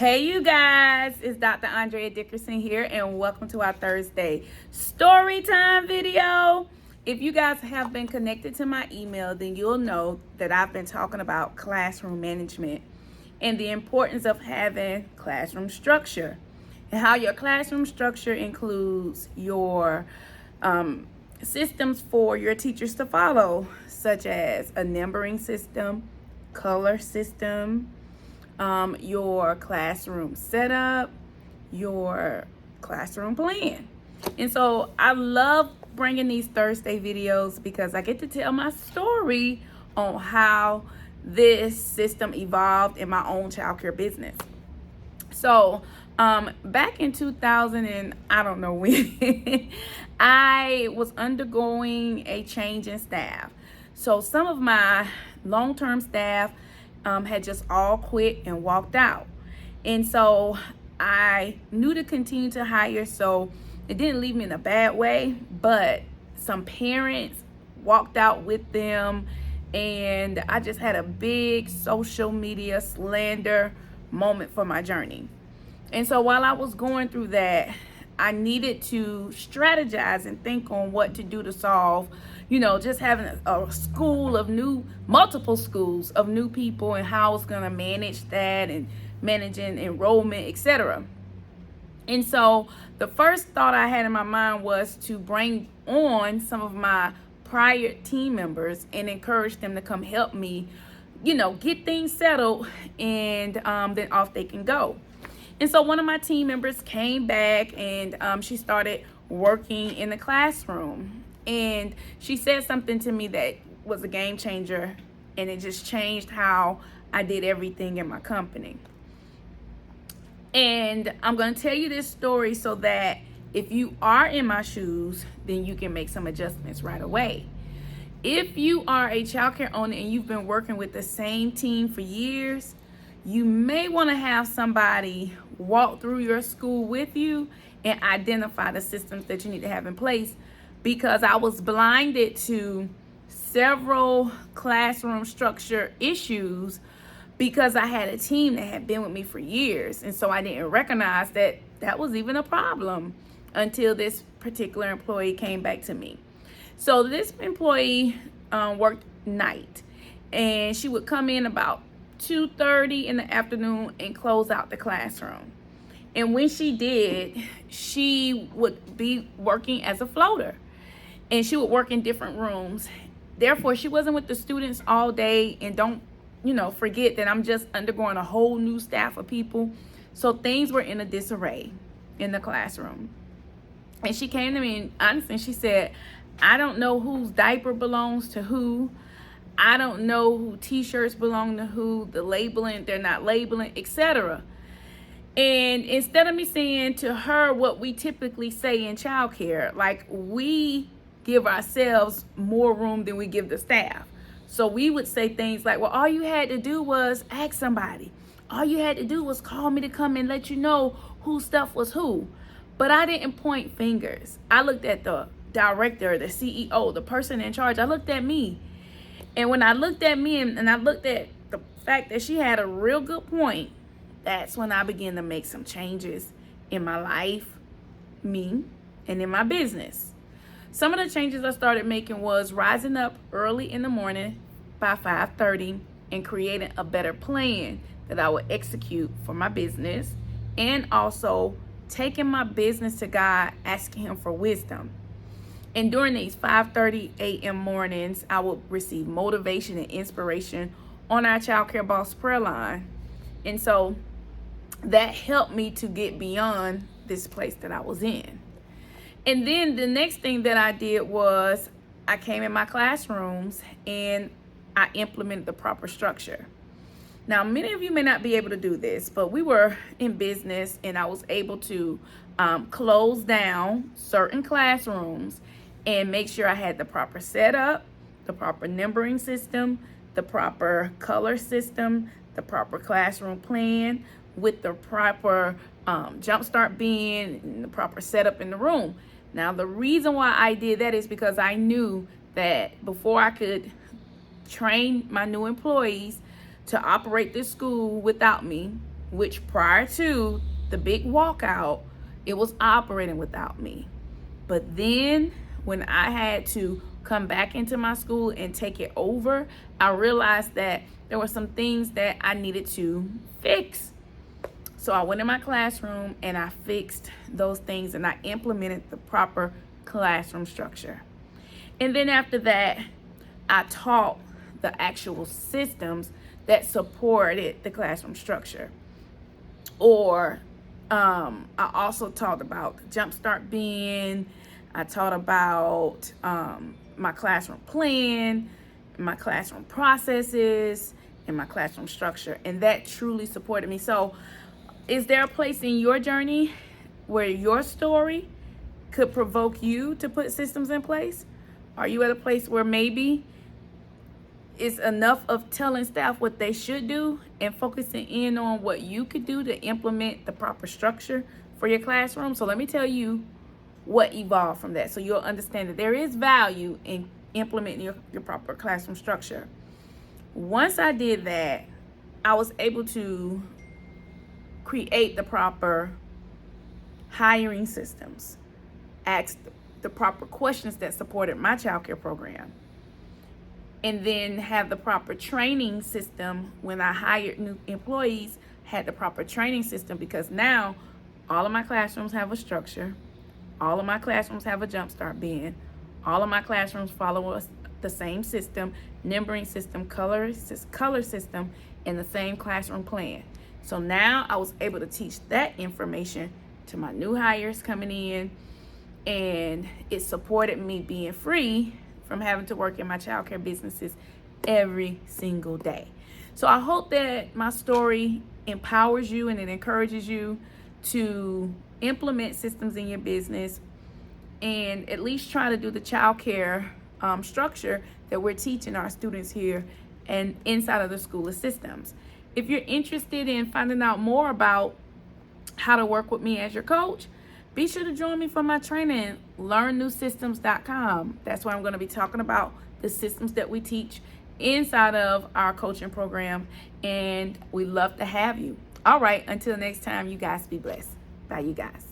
Hey, you guys, it's Dr. Andrea Dickerson here, and welcome to our Thursday story time video. If you guys have been connected to my email, then you'll know that I've been talking about classroom management and the importance of having classroom structure, and how your classroom structure includes your systems for your teachers to follow, such as a numbering system, color system, your classroom setup, your classroom plan. And so I love bringing these Thursday videos because I get to tell my story on how this system evolved in my own childcare business. So back in 2000 and I don't know when, I was undergoing a change in staff. So some of my long-term staff had just all quit and walked out. And so I knew to continue to hire, so it didn't leave me in a bad way, but some parents walked out with them, and I just had a big social media slander moment for my journey. And so while I was going through that, I needed to strategize and think on what to do to solve, just having a school of multiple schools of new people, and how I was going to manage that and managing enrollment, etc. And so the first thought I had in my mind was to bring on some of my prior team members and encourage them to come help me, get things settled, and then off they can go. And so one of my team members came back, and she started working in the classroom. And she said something to me that was a game changer, and it just changed how I did everything in my company. And I'm going to tell you this story so that if you are in my shoes, then you can make some adjustments right away. If you are a childcare owner and you've been working with the same team for years, you may want to have somebody walk through your school with you and identify the systems that you need to have in place, because I was blinded to several classroom structure issues because I had a team that had been with me for years. And so I didn't recognize that that was even a problem until this particular employee came back to me. So this employee worked night, and she would come in about 2:30 in the afternoon and close out the classroom. And when she did, she would be working as a floater, and she would work in different rooms. Therefore, she wasn't with the students all day. And don't, forget that I'm just undergoing a whole new staff of people. So things were in a disarray in the classroom. And she came to me and honestly, she said, I don't know whose diaper belongs to who. I don't know who t-shirts belong to who, the labeling, they're not labeling, etc. And instead of me saying to her what we typically say in childcare, like we give ourselves more room than we give the staff. So we would say things like, well, all you had to do was ask somebody. All you had to do was call me to come and let you know whose stuff was who. But I didn't point fingers. I looked at the director, the CEO, the person in charge. I looked at me. And when I looked at me and I looked at the fact that she had a real good point, that's when I began to make some changes in my life, me, and in my business. Some of the changes I started making was rising up early in the morning by 5:30 and creating a better plan that I would execute for my business, and also taking my business to God, asking Him for wisdom. And during these 5:30 a.m. mornings, I would receive motivation and inspiration on our Childcare Boss prayer line. And so that helped me to get beyond this place that I was in. And then the next thing that I did was I came in my classrooms and I implemented the proper structure. Now, many of you may not be able to do this, but we were in business, and I was able to close down certain classrooms and make sure I had the proper setup, the proper numbering system, the proper color system, the proper classroom plan with the proper jumpstart bin and the proper setup in the room. Now, the reason why I did that is because I knew that before I could train my new employees to operate this school without me, which prior to the big walkout, it was operating without me. But then when I had to come back into my school and take it over, I realized that there were some things that I needed to fix. So I went in my classroom and I fixed those things and I implemented the proper classroom structure. And then after that, I taught the actual systems that supported the classroom structure. Or I also taught about the Jumpstart Bin. I taught about my classroom plan, my classroom processes, and my classroom structure. And that truly supported me. So is there a place in your journey where your story could provoke you to put systems in place? Are you at a place where maybe it's enough of telling staff what they should do and focusing in on what you could do to implement the proper structure for your classroom? So let me tell you what evolved from that, so you'll understand that there is value in implementing your proper classroom structure. Once I did that, I was able to create the proper hiring systems, ask the proper questions that supported my child care program, and then have the proper training system. When I hired new employees, had the proper training system, because now all of my classrooms have a structure. All of my classrooms have a Jumpstart Bin. All of my classrooms follow the same system, numbering system, color system, and the same classroom plan. So now I was able to teach that information to my new hires coming in, and it supported me being free from having to work in my childcare businesses every single day. So I hope that my story empowers you and it encourages you to implement systems in your business and at least try to do the childcare structure that we're teaching our students here and inside of the School of Systems. If you're interested in finding out more about how to work with me as your coach, be sure to join me for my training, learnnewsystems.com. That's where I'm going to be talking about the systems that we teach inside of our coaching program, and we love to have you. All right, until next time, you guys be blessed. Bye, you guys.